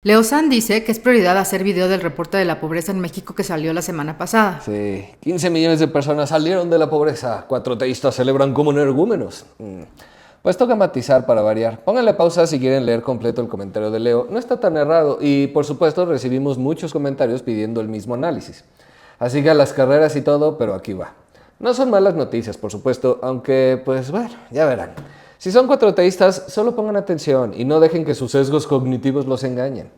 Leo San dice que es prioridad hacer video del reporte de la pobreza en México que salió la semana pasada. Sí, 15 millones de personas salieron de la pobreza. 4 teístas celebran como energúmenos. Pues toca matizar para variar. Pónganle pausa si quieren leer completo el comentario de Leo. No está tan errado y, por supuesto, recibimos muchos comentarios pidiendo el mismo análisis. Así que a las carreras y todo, pero aquí va. No son malas noticias, por supuesto, aunque, pues bueno, ya verán. Si son 4 teístas, solo pongan atención y no dejen que sus sesgos cognitivos los engañen.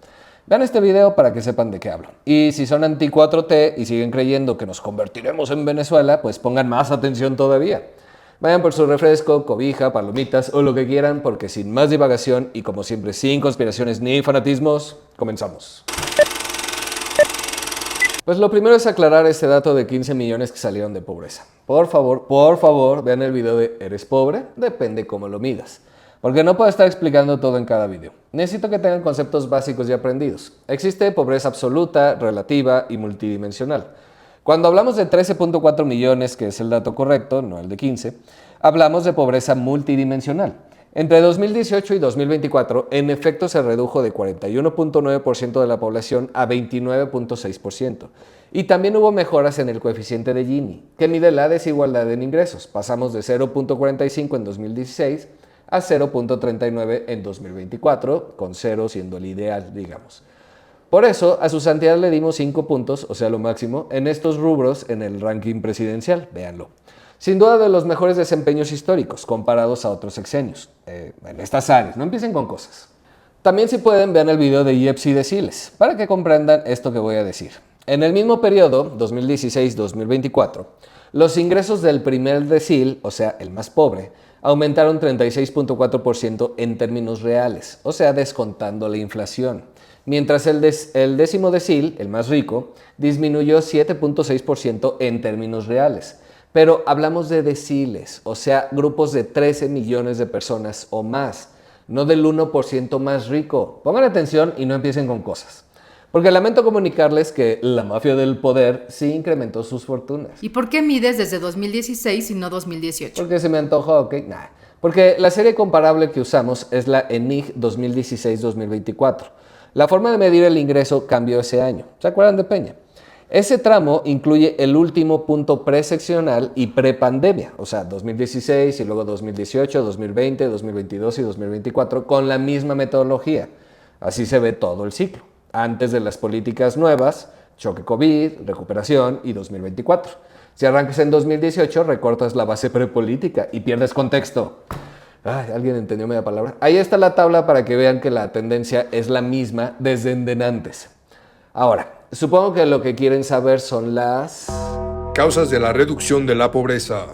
Vean este video para que sepan de qué hablo. Y si son anti 4T y siguen creyendo que nos convertiremos en Venezuela, pues pongan más atención todavía. Vayan por su refresco, cobija, palomitas o lo que quieran, porque sin más divagación y como siempre sin conspiraciones ni fanatismos, comenzamos. Pues lo primero es aclarar este dato de 15 millones que salieron de pobreza. Por favor, vean el video de ¿eres pobre? Depende cómo lo midas. Porque no puedo estar explicando todo en cada video. Necesito que tengan conceptos básicos y aprendidos. Existe pobreza absoluta, relativa y multidimensional. Cuando hablamos de 13.4 millones, que es el dato correcto, no el de 15, hablamos de pobreza multidimensional. Entre 2018 y 2024, en efecto se redujo de 41.9% de la población a 29.6%. Y también hubo mejoras en el coeficiente de Gini, que mide la desigualdad en ingresos. Pasamos de 0.45 en 2016 a 0.39 en 2024, con 0 siendo el ideal, digamos. Por eso, a su santidad le dimos 5 puntos, o sea lo máximo, en estos rubros en el ranking presidencial, véanlo. Sin duda de los mejores desempeños históricos, comparados a otros sexenios, en estas áreas, no empiecen con cosas. También si pueden, vean el video de IEPS y deciles, para que comprendan esto que voy a decir. En el mismo periodo, 2016-2024, los ingresos del primer decil, o sea, el más pobre, aumentaron 36.4% en términos reales, o sea, descontando la inflación. Mientras el décimo decil, el más rico, disminuyó 7.6% en términos reales. Pero hablamos de deciles, o sea, grupos de 13 millones de personas o más, no del 1% más rico. Pongan atención y no empiecen con cosas. Porque lamento comunicarles que la mafia del poder sí incrementó sus fortunas. ¿Y por qué mides desde 2016 y no 2018? Porque se me antojó, ok, nah. Porque la serie comparable que usamos es la ENIG 2016-2024. La forma de medir el ingreso cambió ese año. ¿Se acuerdan de Peña? Ese tramo incluye el último punto preseccional y prepandemia, o sea, 2016 y luego 2018, 2020, 2022 y 2024 con la misma metodología. Así se ve todo el ciclo. Antes de las políticas nuevas, choque COVID, recuperación y 2024. Si arrancas en 2018, recortas la base prepolítica y pierdes contexto. Ay, ¿alguien entendió media palabra? Ahí está la tabla para que vean que la tendencia es la misma desde endenantes. Ahora, supongo que lo que quieren saber son las causas de la reducción de la pobreza.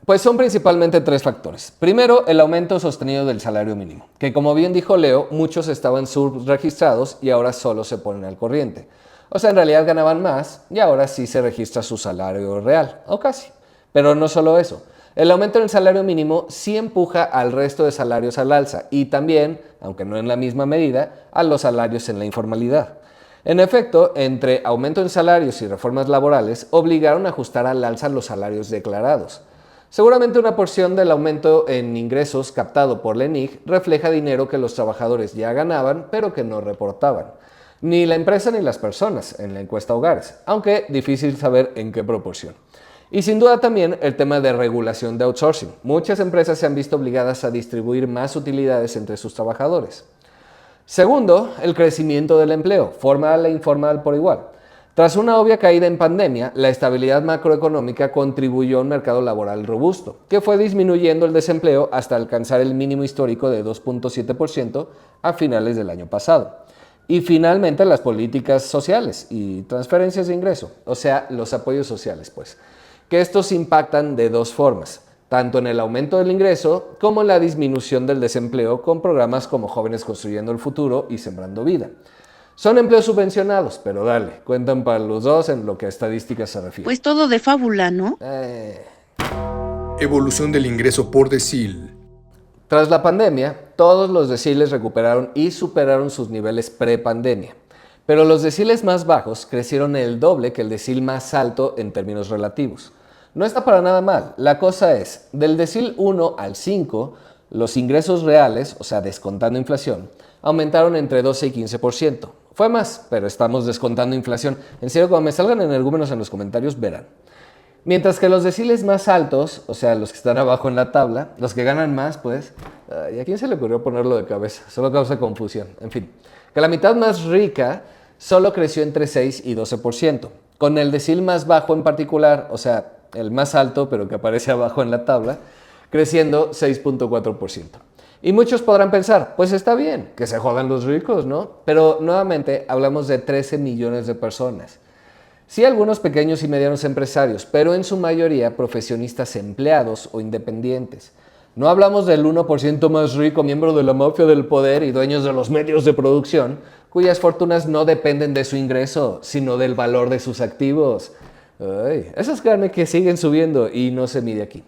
Pues son principalmente 3 factores. Primero, el aumento sostenido del salario mínimo, que como bien dijo Leo, muchos estaban subregistrados y ahora solo se ponen al corriente. O sea, en realidad ganaban más y ahora sí se registra su salario real, o casi. Pero no solo eso. El aumento del salario mínimo sí empuja al resto de salarios al alza y también, aunque no en la misma medida, a los salarios en la informalidad. En efecto, entre aumento en salarios y reformas laborales, obligaron a ajustar al alza los salarios declarados. Seguramente una porción del aumento en ingresos captado por la ENIG refleja dinero que los trabajadores ya ganaban, pero que no reportaban. Ni la empresa ni las personas en la encuesta Hogares, aunque difícil saber en qué proporción. Y sin duda también el tema de regulación de outsourcing. Muchas empresas se han visto obligadas a distribuir más utilidades entre sus trabajadores. Segundo, el crecimiento del empleo, formal e informal por igual. Tras una obvia caída en pandemia, la estabilidad macroeconómica contribuyó a un mercado laboral robusto, que fue disminuyendo el desempleo hasta alcanzar el mínimo histórico de 2.7% a finales del año pasado. Y finalmente las políticas sociales y transferencias de ingreso, o sea, los apoyos sociales, pues, que estos impactan de 2 formas, tanto en el aumento del ingreso como en la disminución del desempleo con programas como Jóvenes Construyendo el Futuro y Sembrando Vida. Son empleos subvencionados, pero dale, cuentan para los dos en lo que a estadísticas se refiere. Pues todo de fábula, ¿no? Evolución del ingreso por decil. Tras la pandemia, todos los deciles recuperaron y superaron sus niveles pre-pandemia. Pero los deciles más bajos crecieron el doble que el decil más alto en términos relativos. No está para nada mal. La cosa es, del decil 1 al 5, los ingresos reales, o sea, descontando inflación, aumentaron entre 12 y 15%. Fue más, pero estamos descontando inflación. En serio, cuando me salgan energúmenos en los comentarios, verán. Mientras que los deciles más altos, o sea, los que están abajo en la tabla, los que ganan más, pues, ¿y a quién se le ocurrió ponerlo de cabeza? Solo causa confusión. En fin, que la mitad más rica solo creció entre 6 y 12%, con el decil más bajo en particular, o sea, el más alto, pero que aparece abajo en la tabla, creciendo 6.4%. Y muchos podrán pensar, pues está bien, que se jodan los ricos, ¿no? Pero nuevamente hablamos de 13 millones de personas. Sí, algunos pequeños y medianos empresarios, pero en su mayoría profesionistas empleados o independientes. No hablamos del 1% más rico, miembro de la mafia del poder y dueños de los medios de producción, cuyas fortunas no dependen de su ingreso, sino del valor de sus activos. Ay, esas carnes que siguen subiendo y no se mide aquí.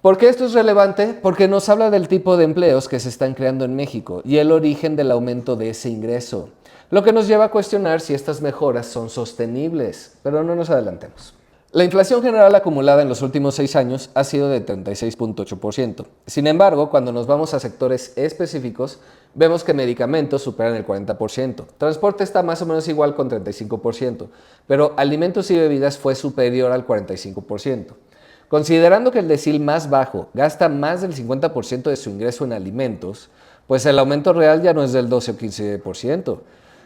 ¿Por qué esto es relevante? Porque nos habla del tipo de empleos que se están creando en México y el origen del aumento de ese ingreso, lo que nos lleva a cuestionar si estas mejoras son sostenibles, pero no nos adelantemos. La inflación general acumulada en los últimos 6 años ha sido de 36.8%. Sin embargo, cuando nos vamos a sectores específicos, vemos que medicamentos superan el 40%, transporte está más o menos igual con 35%, pero alimentos y bebidas fue superior al 45%. Considerando que el decil más bajo gasta más del 50% de su ingreso en alimentos, pues el aumento real ya no es del 12 o 15%.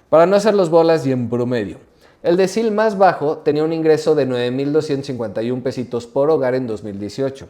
Para no hacer los bolas y en promedio, el decil más bajo tenía un ingreso de 9,251 pesitos por hogar en 2018.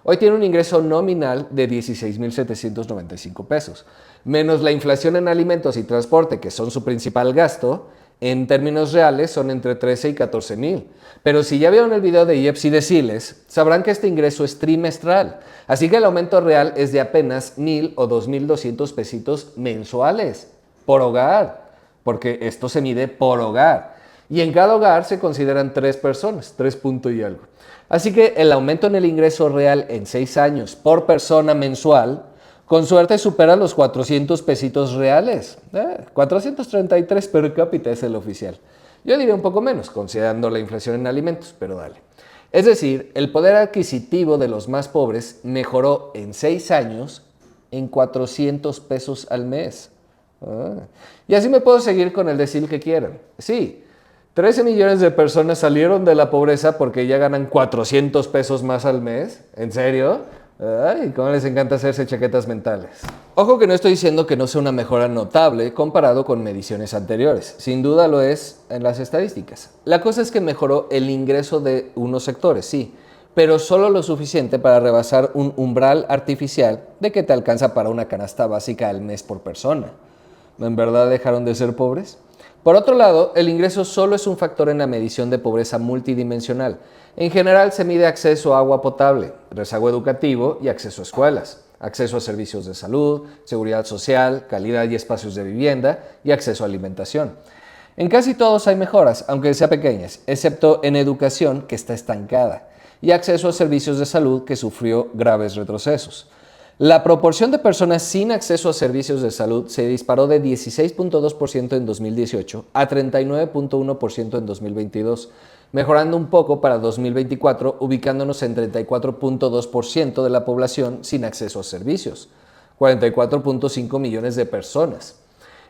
Hoy tiene un ingreso nominal de 16,795 pesos, menos la inflación en alimentos y transporte, que son su principal gasto. En términos reales son entre 13 y 14 mil. Pero si ya vieron el video de IEPS y deciles, sabrán que este ingreso es trimestral. Así que el aumento real es de apenas 1,000 o 2,200 pesitos mensuales por hogar, porque esto se mide por hogar. Y en cada hogar se consideran 3 personas, 3 punto y algo. Así que el aumento en el ingreso real en 6 años por persona mensual, con suerte supera los 400 pesitos reales. 433 per cápita es el oficial. Yo diría un poco menos, considerando la inflación en alimentos, pero dale. Es decir, el poder adquisitivo de los más pobres mejoró en 6 años en 400 pesos al mes. Y así me puedo seguir con el decil que quieran. Sí, 13 millones de personas salieron de la pobreza porque ya ganan 400 pesos más al mes. ¿En serio? Ay, cómo les encanta hacerse chaquetas mentales. Ojo que no estoy diciendo que no sea una mejora notable comparado con mediciones anteriores. Sin duda lo es en las estadísticas. La cosa es que mejoró el ingreso de unos sectores, sí, pero solo lo suficiente para rebasar un umbral artificial de que te alcanza para una canasta básica al mes por persona. ¿En verdad dejaron de ser pobres? Por otro lado, el ingreso solo es un factor en la medición de pobreza multidimensional. En general se mide acceso a agua potable, rezago educativo y acceso a escuelas, acceso a servicios de salud, seguridad social, calidad y espacios de vivienda y acceso a alimentación. En casi todos hay mejoras, aunque sean pequeñas, excepto en educación, que está estancada, y acceso a servicios de salud, que sufrió graves retrocesos. La proporción de personas sin acceso a servicios de salud se disparó de 16.2% en 2018 a 39.1% en 2022, mejorando un poco para 2024, ubicándonos en 34.2% de la población sin acceso a servicios, 44.5 millones de personas.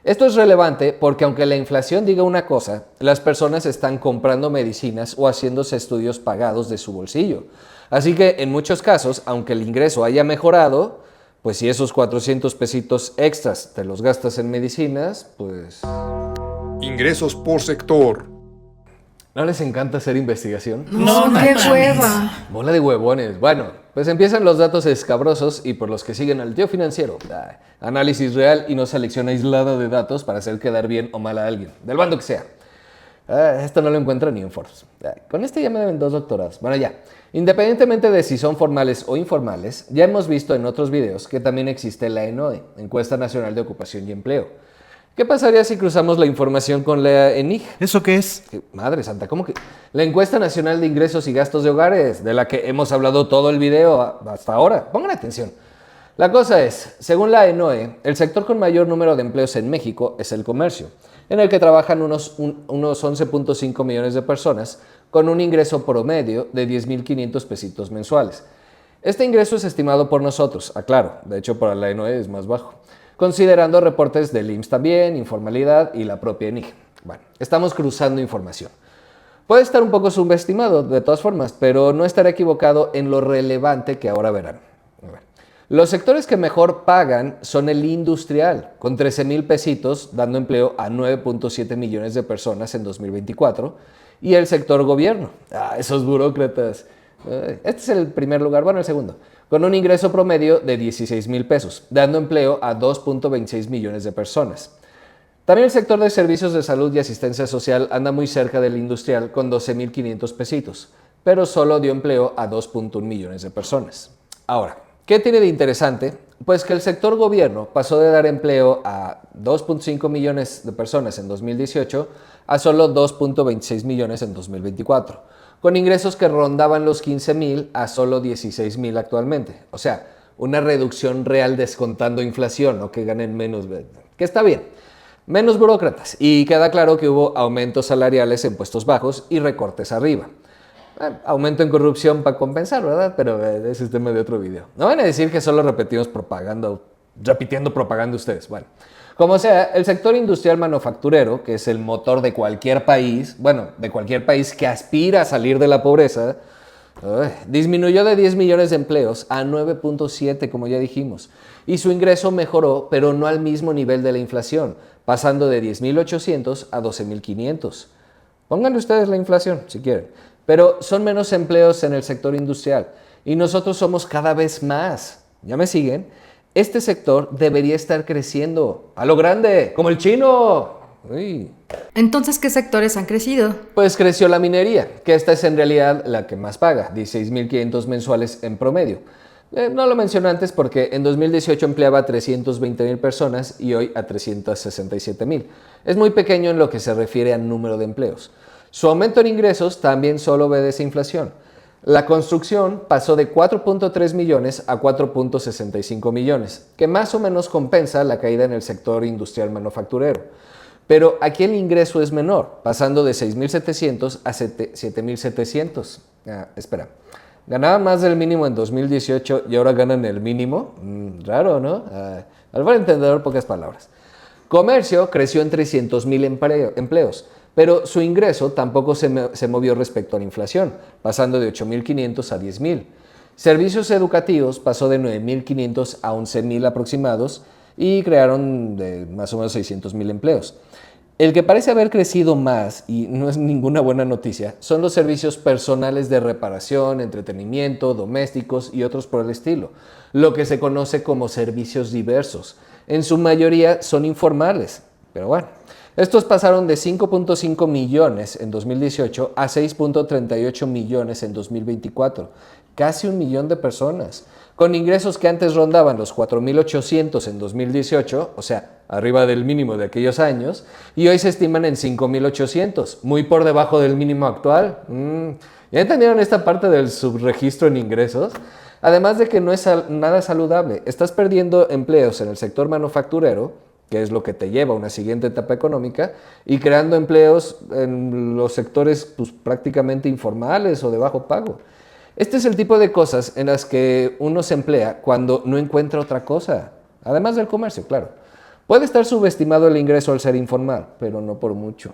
Esto es relevante porque aunque la inflación diga una cosa, las personas están comprando medicinas o haciéndose estudios pagados de su bolsillo. Así que en muchos casos, aunque el ingreso haya mejorado, pues si esos 400 pesitos extras te los gastas en medicinas, pues... Ingresos por sector. ¿No les encanta hacer investigación? No, qué hueva. Bola de huevones. Bueno, pues empiezan los datos escabrosos y por los que siguen al tío financiero. Análisis real y no selección aislada de datos para hacer quedar bien o mal a alguien, del bando que sea. Esto no lo encuentro ni en Forbes. Con este ya me deben 2 doctorados. Bueno, ya. Independientemente de si son formales o informales, ya hemos visto en otros videos que también existe la ENOE, Encuesta Nacional de Ocupación y Empleo. ¿Qué pasaría si cruzamos la información con la ENIG? ¿Eso qué es? Madre santa, ¿cómo que? La Encuesta Nacional de Ingresos y Gastos de Hogares, de la que hemos hablado todo el video hasta ahora. Pongan atención. La cosa es, según la ENOE, el sector con mayor número de empleos en México es el comercio, en el que trabajan unos 11.5 millones de personas con un ingreso promedio de 10,500 pesitos mensuales. Este ingreso es estimado por nosotros, aclaro, de hecho para la ENOE es más bajo. considerando reportes del IMSS también, informalidad y la propia ENIG. Bueno, estamos cruzando información. Puede estar un poco subestimado de todas formas, pero no estaré equivocado en lo relevante que ahora verán. Los sectores que mejor pagan son el industrial, con 13,000 pesitos, dando empleo a 9.7 millones de personas en 2024, y el sector gobierno. Esos burócratas. Este es el primer lugar, bueno, el segundo, con un ingreso promedio de 16,000 pesos, dando empleo a 2.26 millones de personas. También el sector de servicios de salud y asistencia social anda muy cerca del industrial con 12,500 pesitos, pero solo dio empleo a 2.1 millones de personas. Ahora, ¿qué tiene de interesante? Pues que el sector gobierno pasó de dar empleo a 2.5 millones de personas en 2018 a solo 2.26 millones en 2024, con ingresos que rondaban los 15,000 a solo 16,000 actualmente. O sea, una reducción real descontando inflación, no que ganen menos, que está bien. Menos burócratas, y queda claro que hubo aumentos salariales en puestos bajos y recortes arriba. Aumento en corrupción para compensar, ¿verdad? Pero ese es tema de otro video. No van a decir que solo repetimos propaganda, repitiendo propaganda ustedes. Bueno, como sea, el sector industrial manufacturero, que es el motor de cualquier país, bueno, de cualquier país que aspira a salir de la pobreza, disminuyó de 10 millones de empleos a 9.7, como ya dijimos, y su ingreso mejoró, pero no al mismo nivel de la inflación, pasando de 10,800 a 12,500. Pónganle ustedes la inflación, si quieren, pero son menos empleos en el sector industrial, y nosotros somos cada vez más. ¿Ya me siguen? Este sector debería estar creciendo a lo grande, como el chino. Uy. Entonces, ¿qué sectores han crecido? Pues creció la minería, que esta es en realidad la que más paga, 16,500 mensuales en promedio. No lo mencioné antes porque en 2018 empleaba a 320,000 personas y hoy a 367,000. Es muy pequeño en lo que se refiere al número de empleos. Su aumento en ingresos también solo obedece a inflación. La construcción pasó de 4.3 millones a 4.65 millones, que más o menos compensa la caída en el sector industrial manufacturero. Pero aquí el ingreso es menor, pasando de 6,700 a 7,700. Espera, ganaba más del mínimo en 2018 y ahora ganan el mínimo. Raro, ¿no? Al buen entendedor, pocas palabras. Comercio creció en 300,000 empleos, pero su ingreso tampoco se movió respecto a la inflación, pasando de 8,500 a 10,000. Servicios educativos pasó de 9,500 a 11,000 aproximados y crearon más o menos 600,000 empleos. El que parece haber crecido más, y no es ninguna buena noticia, son los servicios personales de reparación, entretenimiento, domésticos y otros por el estilo, lo que se conoce como servicios diversos. En su mayoría son informales, pero bueno. Estos pasaron de 5.5 millones en 2018 a 6.38 millones en 2024, casi 1 millón de personas, con ingresos que antes rondaban los 4,800 en 2018, o sea, arriba del mínimo de aquellos años, y hoy se estiman en 5,800, muy por debajo del mínimo actual. ¿Ya entendieron esta parte del subregistro en ingresos? Además de que no es nada saludable, estás perdiendo empleos en el sector manufacturero, que es lo que te lleva a una siguiente etapa económica, y creando empleos en los sectores pues, prácticamente informales o de bajo pago. Este es el tipo de cosas en las que uno se emplea cuando no encuentra otra cosa, además del comercio, claro. Puede estar subestimado el ingreso al ser informal, pero no por mucho.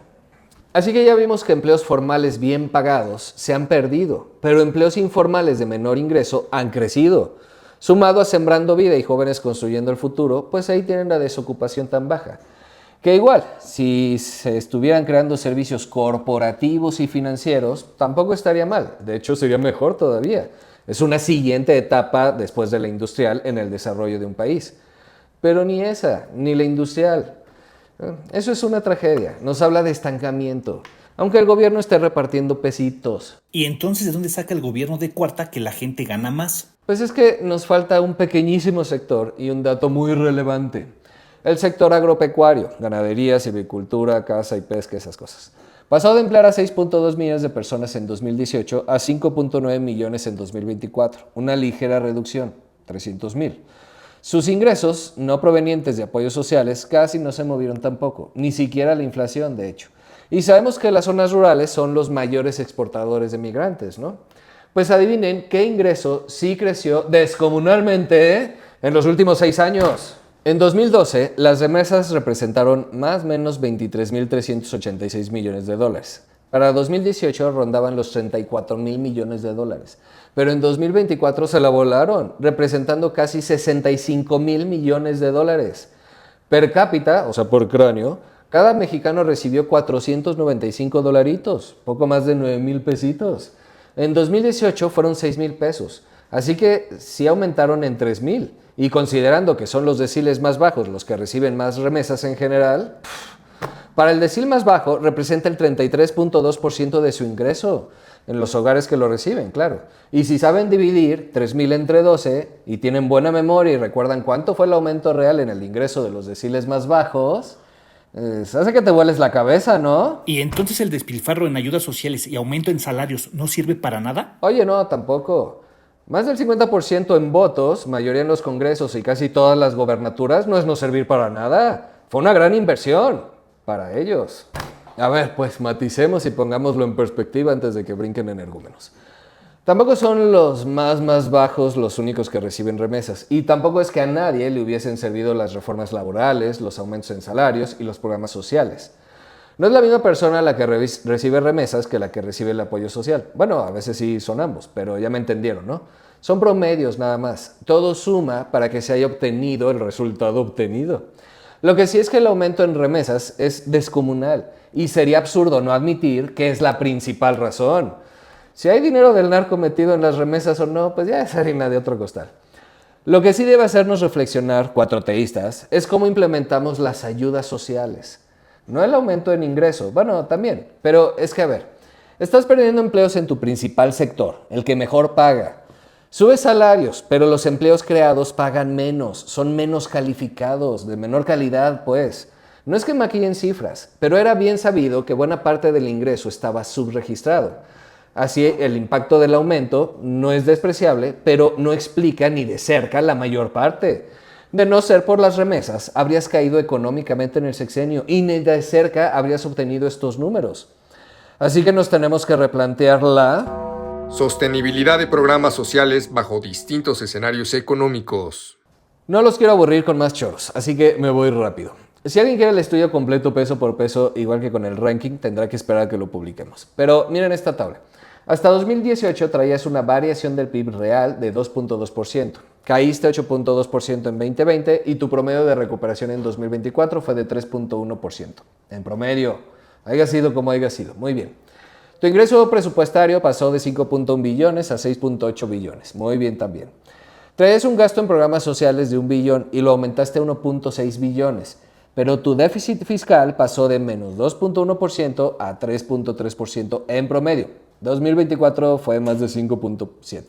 Así que ya vimos que empleos formales bien pagados se han perdido, pero empleos informales de menor ingreso han crecido. Sumado a Sembrando Vida y Jóvenes Construyendo el Futuro, pues ahí tienen la desocupación tan baja. Que igual, si se estuvieran creando servicios corporativos y financieros, tampoco estaría mal. De hecho, sería mejor todavía. Es una siguiente etapa después de la industrial en el desarrollo de un país. Pero ni esa, ni la industrial. Eso es una tragedia. Nos habla de estancamiento. Aunque el gobierno esté repartiendo pesitos. ¿Y entonces de dónde saca el gobierno de cuarta que la gente gana más? Pues es que nos falta un pequeñísimo sector y un dato muy relevante. El sector agropecuario, ganadería, silvicultura, caza y pesca, esas cosas. Pasó de emplear a 6.2 millones de personas en 2018 a 5.9 millones en 2024, una ligera reducción, 300,000. Sus ingresos, no provenientes de apoyos sociales, casi no se movieron tampoco, ni siquiera la inflación, de hecho. Y sabemos que las zonas rurales son los mayores exportadores de migrantes, ¿no? Pues adivinen qué ingreso sí creció descomunalmente en los últimos 6 años. En 2012, las remesas representaron más o menos 23.386 millones de dólares. Para 2018 rondaban los 34.000 millones de dólares. Pero en 2024 se la volaron, representando casi 65.000 millones de dólares. Per cápita, o sea, por cráneo, cada mexicano recibió 495 dolaritos, poco más de 9,000 pesitos. En 2018 fueron 6,000 pesos, así que sí aumentaron en 3,000. Y considerando que son los deciles más bajos los que reciben más remesas en general, para el decil más bajo representa el 33.2% de su ingreso, en los hogares que lo reciben, claro. Y si saben dividir 3,000 entre 12 y tienen buena memoria y recuerdan cuánto fue el aumento real en el ingreso de los deciles más bajos, hace que te vueles la cabeza, ¿no? ¿Y entonces el despilfarro en ayudas sociales y aumento en salarios no sirve para nada? Oye, no, tampoco. Más del 50% en votos, mayoría en los congresos y casi todas las gobernaturas no es no servir para nada. Fue una gran inversión para ellos. A ver, pues maticemos y pongámoslo en perspectiva antes de que brinquen energúmenos. Tampoco son los más bajos los únicos que reciben remesas, y tampoco es que a nadie le hubiesen servido las reformas laborales, los aumentos en salarios y los programas sociales. No es la misma persona la que recibe remesas que la que recibe el apoyo social. Bueno, a veces sí son ambos, pero ya me entendieron, ¿no? Son promedios nada más. Todo suma para que se haya obtenido el resultado obtenido. Lo que sí es que el aumento en remesas es descomunal y sería absurdo no admitir que es la principal razón. Si hay dinero del narco metido en las remesas o no, pues ya es harina de otro costal. Lo que sí debe hacernos reflexionar, cuatroteístas, es cómo implementamos las ayudas sociales. No el aumento en ingreso, bueno, también, pero es que a ver, estás perdiendo empleos en tu principal sector, el que mejor paga. Subes salarios, pero los empleos creados pagan menos, son menos calificados, de menor calidad, pues. No es que maquillen cifras, pero era bien sabido que buena parte del ingreso estaba subregistrado. Así, el impacto del aumento no es despreciable, pero no explica ni de cerca la mayor parte. De no ser por las remesas, habrías caído económicamente en el sexenio y ni de cerca habrías obtenido estos números. Así que nos tenemos que replantear la Sostenibilidad de programas sociales bajo distintos escenarios económicos. No los quiero aburrir con más choros, así que me voy rápido. Si alguien quiere el estudio completo peso por peso, igual que con el ranking, tendrá que esperar a que lo publiquemos. Pero miren esta tabla. Hasta 2018 traías una variación del PIB real de 2.2%. Caíste 8.2% en 2020 y tu promedio de recuperación en 2024 fue de 3.1%. En promedio, haya sido como haya sido. Muy bien. Tu ingreso presupuestario pasó de 5.1 billones a 6.8 billones. Muy bien también. Traías un gasto en programas sociales de 1 billón y lo aumentaste a 1.6 billones. Pero tu déficit fiscal pasó de menos 2.1% a 3.3% en promedio. 2024 fue más de 5.7%.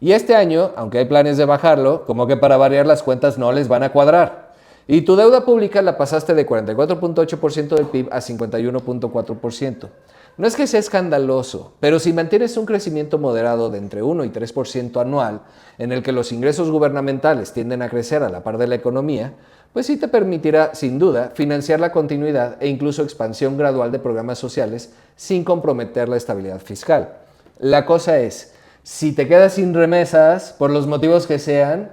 Y este año, aunque hay planes de bajarlo, como que para variar las cuentas no les van a cuadrar. Y tu deuda pública la pasaste de 44.8% del PIB a 51.4%. No es que sea escandaloso, pero si mantienes un crecimiento moderado de entre 1 y 3% anual, en el que los ingresos gubernamentales tienden a crecer a la par de la economía, pues sí te permitirá, sin duda, financiar la continuidad e incluso expansión gradual de programas sociales sin comprometer la estabilidad fiscal. La cosa es, si te quedas sin remesas, por los motivos que sean,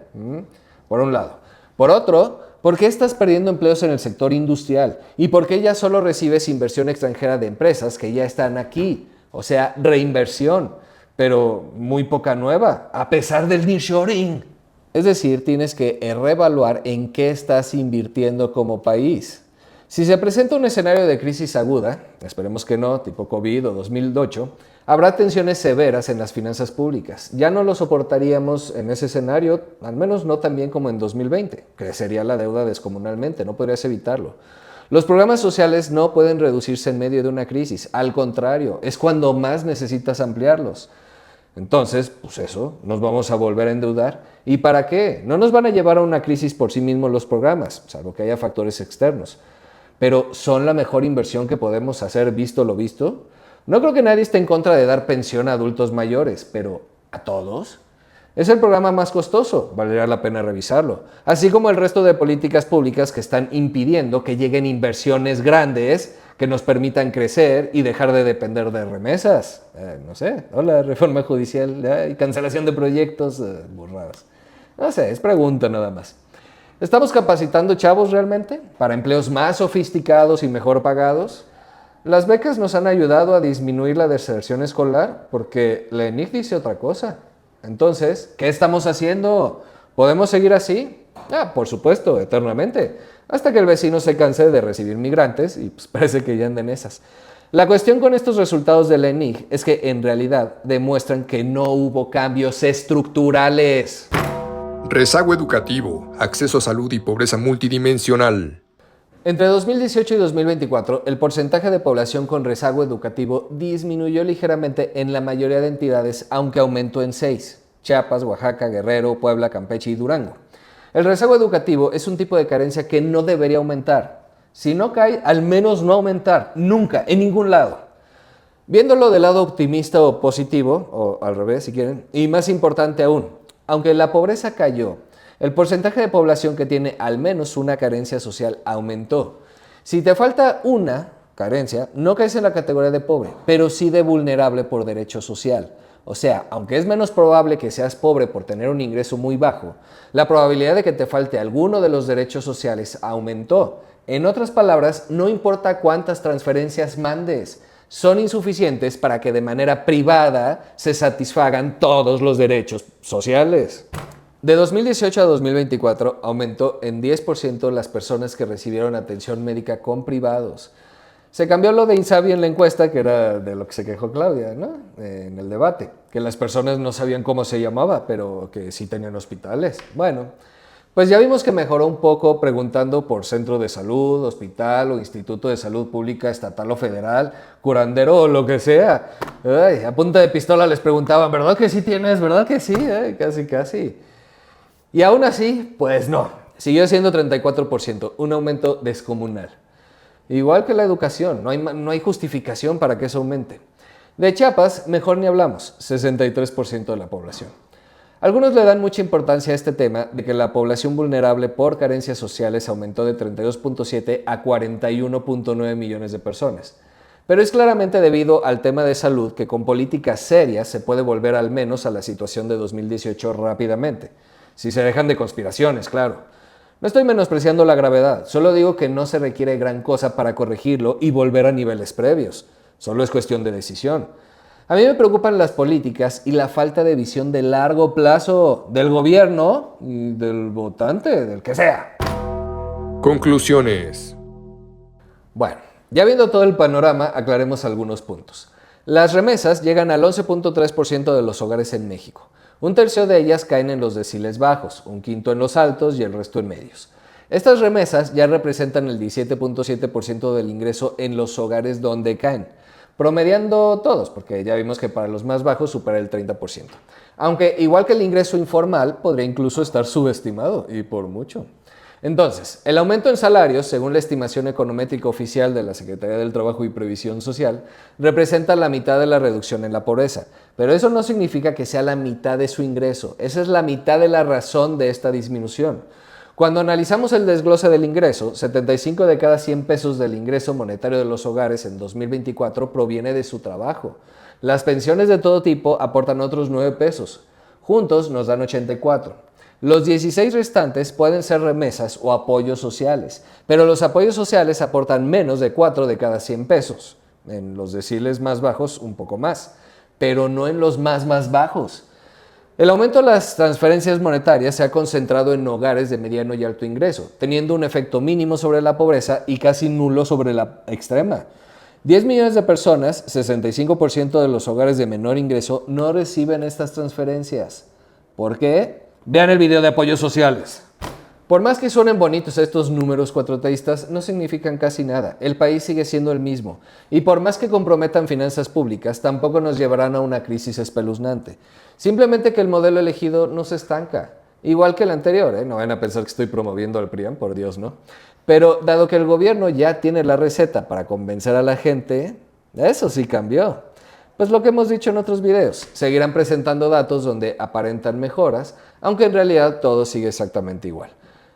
por un lado. Por otro, ¿por qué estás perdiendo empleos en el sector industrial? ¿Y por qué ya solo recibes inversión extranjera de empresas que ya están aquí? O sea, reinversión, pero muy poca nueva, a pesar del nearshoring. Es decir, tienes que reevaluar en qué estás invirtiendo como país. Si se presenta un escenario de crisis aguda, esperemos que no, tipo COVID o 2008, habrá tensiones severas en las finanzas públicas. Ya no lo soportaríamos en ese escenario, al menos no tan bien como en 2020. Crecería la deuda descomunalmente, no podrías evitarlo. Los programas sociales no pueden reducirse en medio de una crisis, al contrario, es cuando más necesitas ampliarlos. Entonces, pues eso, nos vamos a volver a endeudar. ¿Y para qué? No nos van a llevar a una crisis por sí mismos los programas, salvo que haya factores externos. Pero ¿son la mejor inversión que podemos hacer visto lo visto? No creo que nadie esté en contra de dar pensión a adultos mayores, pero ¿a todos? Es el programa más costoso, valdría la pena revisarlo. Así como el resto de políticas públicas que están impidiendo que lleguen inversiones grandes que nos permitan crecer y dejar de depender de remesas. No sé, hola, reforma judicial y cancelación de proyectos, burradas. No sé, es pregunta nada más. ¿Estamos capacitando chavos realmente para empleos más sofisticados y mejor pagados? Las becas nos han ayudado a disminuir la deserción escolar porque la ENIC dice otra cosa. Entonces, ¿qué estamos haciendo? ¿Podemos seguir así? Por supuesto, eternamente, hasta que el vecino se canse de recibir migrantes y pues parece que ya andan esas. La cuestión con estos resultados de la ENIC es que en realidad demuestran que no hubo cambios estructurales. Rezago educativo, acceso a salud y pobreza multidimensional. Entre 2018 y 2024, el porcentaje de población con rezago educativo disminuyó ligeramente en la mayoría de entidades, aunque aumentó en 6: Chiapas, Oaxaca, Guerrero, Puebla, Campeche y Durango. El rezago educativo es un tipo de carencia que no debería aumentar. Si no cae, al menos no aumentar, nunca, en ningún lado. Viéndolo del lado optimista o positivo, o al revés si quieren, y más importante aún, aunque la pobreza cayó, el porcentaje de población que tiene al menos una carencia social aumentó. Si te falta una carencia, no caes en la categoría de pobre, pero sí de vulnerable por derecho social. O sea, aunque es menos probable que seas pobre por tener un ingreso muy bajo, la probabilidad de que te falte alguno de los derechos sociales aumentó. En otras palabras, no importa cuántas transferencias mandes, son insuficientes para que de manera privada se satisfagan todos los derechos sociales. De 2018 a 2024 aumentó en 10% las personas que recibieron atención médica con privados. Se cambió lo de Insabi en la encuesta, que era de lo que se quejó Claudia, ¿no? En el debate, que las personas no sabían cómo se llamaba, pero que sí tenían hospitales. Bueno, pues ya vimos que mejoró un poco preguntando por centro de salud, hospital o instituto de salud pública, estatal o federal, curandero o lo que sea. Ay, a punta de pistola les preguntaban, ¿verdad que sí tienes? ¿Verdad que sí? Casi, casi. Y aún así, pues no, siguió siendo 34%, un aumento descomunal. Igual que la educación, no hay justificación para que eso aumente. De Chiapas, mejor ni hablamos, 63% de la población. Algunos le dan mucha importancia a este tema de que la población vulnerable por carencias sociales aumentó de 32.7 a 41.9 millones de personas. Pero es claramente debido al tema de salud que con políticas serias se puede volver al menos a la situación de 2018 rápidamente. Si se dejan de conspiraciones, claro. No estoy menospreciando la gravedad, solo digo que no se requiere gran cosa para corregirlo y volver a niveles previos. Solo es cuestión de decisión. A mí me preocupan las políticas y la falta de visión de largo plazo del gobierno y del votante, del que sea. Conclusiones. Bueno, ya viendo todo el panorama, aclaremos algunos puntos. Las remesas llegan al 11.3% de los hogares en México. Un tercio de ellas caen en los deciles bajos, un quinto en los altos y el resto en medios. Estas remesas ya representan el 17.7% del ingreso en los hogares donde caen, promediando todos, porque ya vimos que para los más bajos supera el 30%. Aunque, igual que el ingreso informal, podría incluso estar subestimado, y por mucho. Entonces, el aumento en salarios, según la estimación econométrica oficial de la Secretaría del Trabajo y Previsión Social, representa la mitad de la reducción en la pobreza. Pero eso no significa que sea la mitad de su ingreso. Esa es la mitad de la razón de esta disminución. Cuando analizamos el desglose del ingreso, 75 de cada 100 pesos del ingreso monetario de los hogares en 2024 proviene de su trabajo. Las pensiones de todo tipo aportan otros 9 pesos. Juntos nos dan 84. Los 16 restantes pueden ser remesas o apoyos sociales, pero los apoyos sociales aportan menos de 4 de cada 100 pesos. En los deciles más bajos, un poco más, pero no en los más bajos. El aumento de las transferencias monetarias se ha concentrado en hogares de mediano y alto ingreso, teniendo un efecto mínimo sobre la pobreza y casi nulo sobre la extrema. 10 millones de personas, 65% de los hogares de menor ingreso, no reciben estas transferencias. ¿Por qué? Vean el video de apoyos sociales. Por más que suenen bonitos estos números cuatroteístas, no significan casi nada. El país sigue siendo el mismo. Y por más que comprometan finanzas públicas, tampoco nos llevarán a una crisis espeluznante. Simplemente que el modelo elegido no se estanca. Igual que el anterior, No van a pensar que estoy promoviendo al PRIAN, por Dios, ¿no? Pero dado que el gobierno ya tiene la receta para convencer a la gente, eso sí cambió. Pues lo que hemos dicho en otros videos, seguirán presentando datos donde aparentan mejoras, aunque en realidad todo sigue exactamente igual.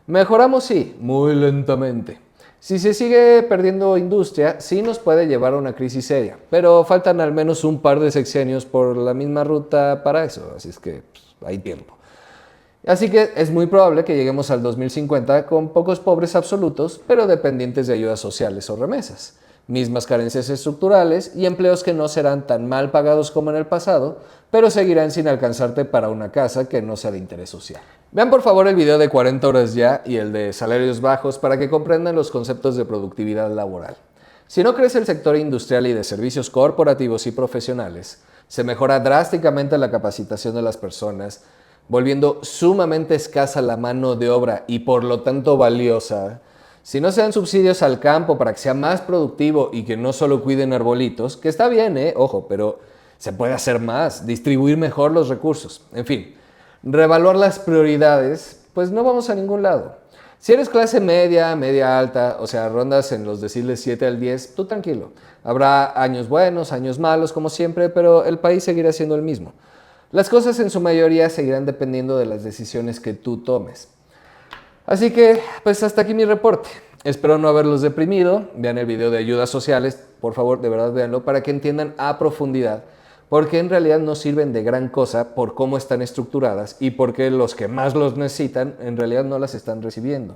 Mejoramos sí, muy lentamente. Si se sigue perdiendo industria, sí nos puede llevar a una crisis seria, pero faltan al menos un par de sexenios por la misma ruta para eso, así es que hay tiempo. Así que es muy probable que lleguemos al 2050 con pocos pobres absolutos, pero dependientes de ayudas sociales o remesas, mismas carencias estructurales y empleos que no serán tan mal pagados como en el pasado, pero seguirán sin alcanzarte para una casa que no sea de interés social. Vean por favor el video de 40 horas ya y el de salarios bajos para que comprendan los conceptos de productividad laboral. Si no crece el sector industrial y de servicios corporativos y profesionales, se mejora drásticamente la capacitación de las personas, volviendo sumamente escasa la mano de obra y por lo tanto valiosa. Si no se dan subsidios al campo para que sea más productivo y que no solo cuiden arbolitos, que está bien, ojo, pero se puede hacer más, distribuir mejor los recursos, en fin, reevaluar las prioridades, pues no vamos a ningún lado. Si eres clase media, media alta, o sea, rondas en los deciles 7 al 10, tú tranquilo. Habrá años buenos, años malos, como siempre, pero el país seguirá siendo el mismo. Las cosas en su mayoría seguirán dependiendo de las decisiones que tú tomes. Así que, pues hasta aquí mi reporte. Espero no haberlos deprimido. Vean el video de ayudas sociales, por favor, de verdad véanlo, para que entiendan a profundidad porque en realidad no sirven de gran cosa por cómo están estructuradas y porque los que más los necesitan en realidad no las están recibiendo.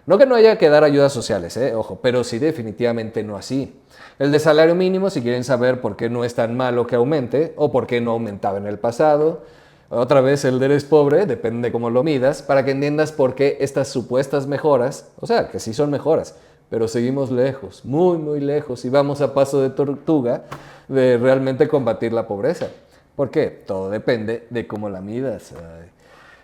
No que no haya que dar ayudas sociales, ojo, pero sí definitivamente no así. El de salario mínimo, si quieren saber por qué no es tan malo que aumente o por qué no aumentaba en el pasado. Otra vez el de eres pobre, depende de cómo lo midas, para que entiendas por qué estas supuestas mejoras, o sea, que sí son mejoras, pero seguimos lejos, muy muy lejos y vamos a paso de tortuga de realmente combatir la pobreza. ¿Por qué? Todo depende de cómo la midas.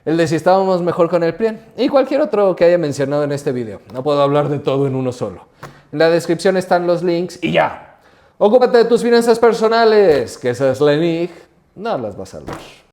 El de si estábamos mejor con el PRIAN y cualquier otro que haya mencionado en este video. No puedo hablar de todo en uno solo. En la descripción están los links y ya. Ocúpate de tus finanzas personales, que esa es la ENIG, no las vas a salvar.